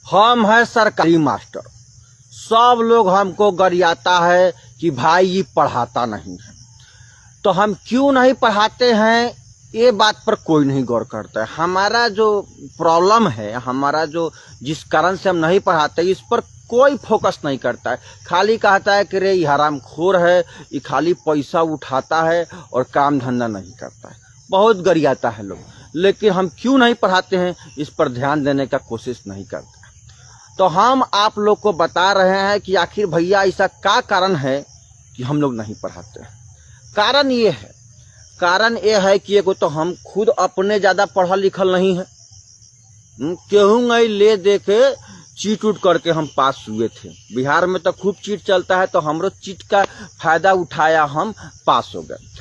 हम है सरकारी मास्टर। सब लोग हमको गरियाता है कि भाई ये पढ़ाता नहीं है, तो हम क्यों नहीं पढ़ाते हैं ये बात पर कोई नहीं गौर करता है। हमारा जो प्रॉब्लम है, हमारा जो जिस कारण से हम नहीं पढ़ाते, इस पर कोई फोकस नहीं करता है। खाली कहता है कि रे ये हरामखोर है, ये खाली पैसा उठाता है और काम धंधा नहीं करता है। बहुत गरियाता है लोग, लेकिन हम क्यों नहीं पढ़ाते हैं इस पर ध्यान देने का कोशिश नहीं करते। तो हम आप लोग को बता रहे हैं कि आखिर भैया ऐसा क्या कारण है कि हम लोग नहीं पढ़ाते हैं। कारण ये है कि एगो तो हम खुद अपने ज्यादा पढ़ल लिखल नहीं है, केहू नहीं ले दे के चीट उट करके हम पास हुए थे। बिहार में तो खूब चीट चलता है, तो हमरो चीट का फायदा उठाया, हम पास हो गए।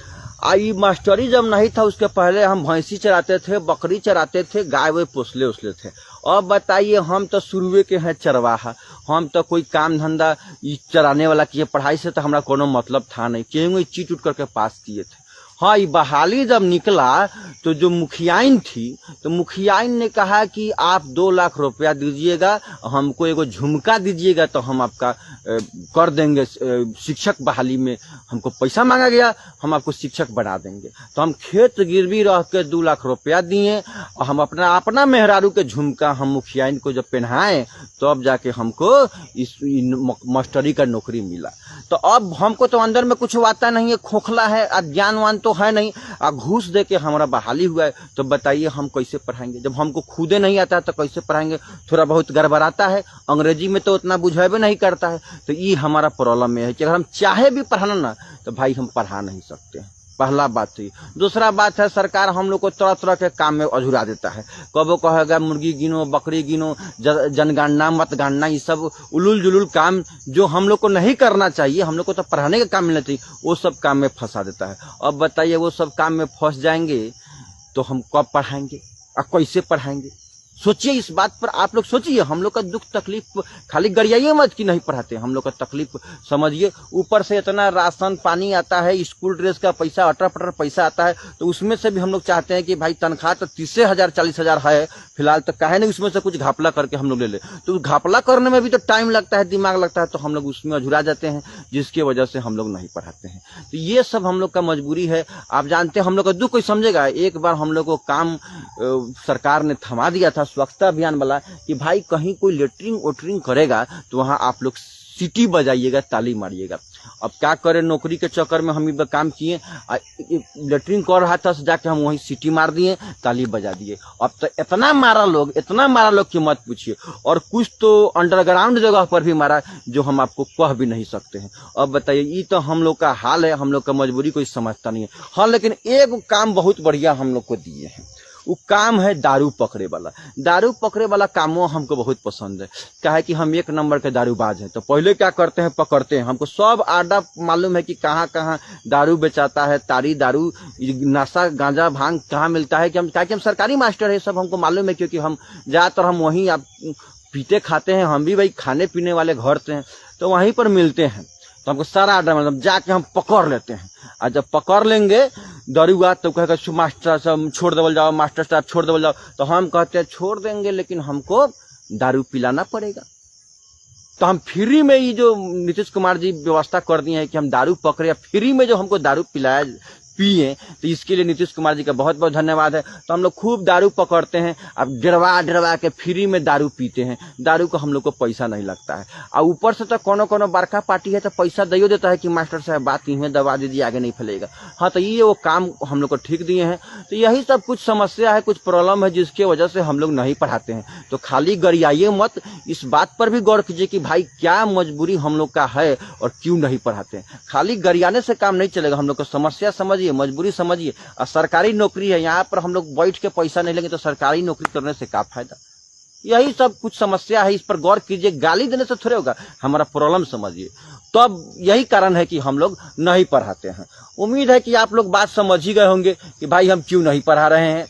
आई मास्टरी जब नहीं था उसके पहले हम भैंसी चराते थे, बकरी चराते थे, गाय वे पोसले उसले थे। अब बताइए, हम तो शुरुए के हैं चरवाहा, हम तो कोई काम धंधा चराने वाला किए, पढ़ाई से तो हमारा कोनो मतलब था नहीं, क्यों चीट उट करके पास किए थे। हाँ, ये बहाली जब निकला तो जो मुखियाइन थी, तो मुखियाइन ने कहा कि आप 2 लाख रुपया दीजिएगा, हमको एगो झुमका दीजिएगा तो हम आपका कर देंगे। शिक्षक बहाली में हमको पैसा मांगा गया, हम आपको शिक्षक बना देंगे। तो हम खेत गिरवी रह के 2 लाख रुपया दिए और हम अपना मेहरारू के झुमका हम मुखियाइन को जब पहनाए, तो अब जाके हमको इस मास्टरी का नौकरी मिला। तो अब हमको तो अंदर में कुछ आता नहीं है, खोखला है, अज्ञानवान तो है नहीं, घूस दे के हमारा बहाली हुआ है। तो बताइए हम कैसे पढ़ाएंगे जब हमको खुदे नहीं आता है, तो कैसे पढ़ाएंगे। थोड़ा बहुत गड़बड़ाता है, अंग्रेजी में तो उतना बुझेबे नहीं करता है। तो ये हमारा प्रॉब्लम में है कि अगर हम चाहे भी पढ़ाना ना, तो भाई हम पढ़ा नहीं सकते हैं। पहला बात थी। दूसरा बात है, सरकार हम लोग को तरह तरह के काम में अधूरा देता है। कबो कहेगा मुर्गी गिनो, बकरी गिनो, जनगणना मतगणना, ये सब उलूल जुलूल काम जो हम लोग को नहीं करना चाहिए, हम लोग को तो पढ़ाने का काम मिलना चाहिए, वो सब काम में फंसा देता है। अब बताइए, वो सब काम में फंस जाएंगे तो हम कब पढ़ाएंगे और कैसे पढ़ाएंगे? सोचिए इस बात पर, आप लोग सोचिए। हम लोग का दुख तकलीफ खाली गरियाइए मत कि नहीं पढ़ाते, हम लोग का तकलीफ समझिए। ऊपर से इतना राशन पानी आता है, स्कूल ड्रेस का पैसा, अटर पटर पैसा आता है, तो उसमें से भी हम लोग चाहते हैं कि भाई तनख्वाह तो 30,000 40,000 है फिलहाल, तो काहे नहीं उसमें से कुछ घपला करके हम लोग ले ले। तो घपला करने में भी तो टाइम लगता है, दिमाग लगता है, तो हम लोग उसमें अधूरा जाते हैं, जिसकी वजह से हम लोग नहीं पढ़ाते हैं। तो ये सब हम लोग का मजबूरी है। आप जानते हैं हम लोग का दुख कोई समझेगा। एक बार हम लोग को काम सरकार ने थमा दिया था, स्वच्छता अभियान वाला, कि भाई कहीं कोई लेटरिंग वोटरिंग करेगा तो वहां आप लोग सीटी बजाइएगा, ताली मारिएगा। अब क्या करें, नौकरी के चक्कर में हम ये काम किए, लेटरिंग कर रहा था, जाके हम वहीं सीटी मार दिए, ताली बजा दिए। अब तो इतना मारा लोग कि मत पूछिए। और कुछ तो अंडरग्राउंड जगह पर भी मारा, जो हम आपको कह भी नहीं सकते हैं। अब बताइए, ये तो हम लोग का हाल है, हम लोग का मजबूरी कोई समझता नहीं है। हाँ, लेकिन एक काम बहुत बढ़िया हम लोग को दिए हैं, वो काम है दारू पकड़े वाला। दारू पकड़े वाला कामों हमको बहुत पसंद है, क्या है कि हम 1 नंबर के दारूबाज हैं। तो पहले क्या करते हैं, पकड़ते हैं। हमको सब आडा मालूम है कि कहाँ कहाँ दारू बेचाता है, तारी दारू, नशा गांजा भांग कहाँ मिलता है। कि हम सरकारी मास्टर है, सब हमको मालूम है, क्योंकि हम ज्यादातर हम वहीं आप पीते खाते हैं। हम भी भाई खाने पीने वाले घर से हैं, तो वहीं पर मिलते हैं। तो हमको सारा आर्डर मतलब जाके हम पकड़ लेते हैं। और जब पकड़ लेंगे दरुआ, तो कहेगा मास्टर साहब छोड़ देवल जाओ, मास्टर साहब छोड़ देवल जाओ। तो हम कहते हैं छोड़ देंगे, लेकिन हमको दारू पिलाना पड़ेगा। तो हम फ्री में, ये जो नीतीश कुमार जी व्यवस्था कर दी है कि हम दारू पकड़े, फ्री में जो हमको दारू पिलाया पिए, तो इसके लिए नीतीश कुमार जी का बहुत बहुत धन्यवाद है। तो हम लोग खूब दारू पकड़ते हैं, अब डरवा के फ्री में दारू पीते हैं। दारू को हम लोग को पैसा नहीं लगता है, और ऊपर से तो कोनो बड़का पार्टी है तो पैसा दियो देता है कि मास्टर साहब बात ही में दबा दीजिए, आगे नहीं फैलेगा। हाँ, तो ये वो काम हम लोग को ठीक दिए हैं। तो यही सब कुछ समस्या है, कुछ प्रॉब्लम है, जिसकी वजह से हम लोग नहीं पढ़ाते हैं। तो खाली गरियाइए मत, इस बात पर भी गौर कीजिए कि भाई क्या मजबूरी हम लोग का है और क्यों नहीं पढ़ाते हैं। खाली गरियाने से काम नहीं चलेगा, हम लोग को समस्या समझिए, मजबूरी समझिए। और सरकारी नौकरी है, यहाँ पर हम लोग बैठ के पैसा नहीं लेंगे तो सरकारी नौकरी करने से क्या फायदा। यही सब कुछ समस्या है, इस पर गौर कीजिए। गाली देने से थोड़े होगा, हमारा प्रॉब्लम समझिए। तो अब यही कारण है कि हम लोग नहीं पढ़ाते हैं। उम्मीद है कि आप लोग बात समझ ही गए होंगे कि भाई हम क्यों नहीं पढ़ा रहे हैं।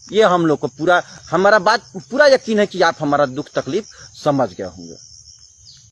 ये हम लोग को पूरा, हमारा बात पूरा यकीन है कि आप हमारा दुख तकलीफ समझ गए होंगे।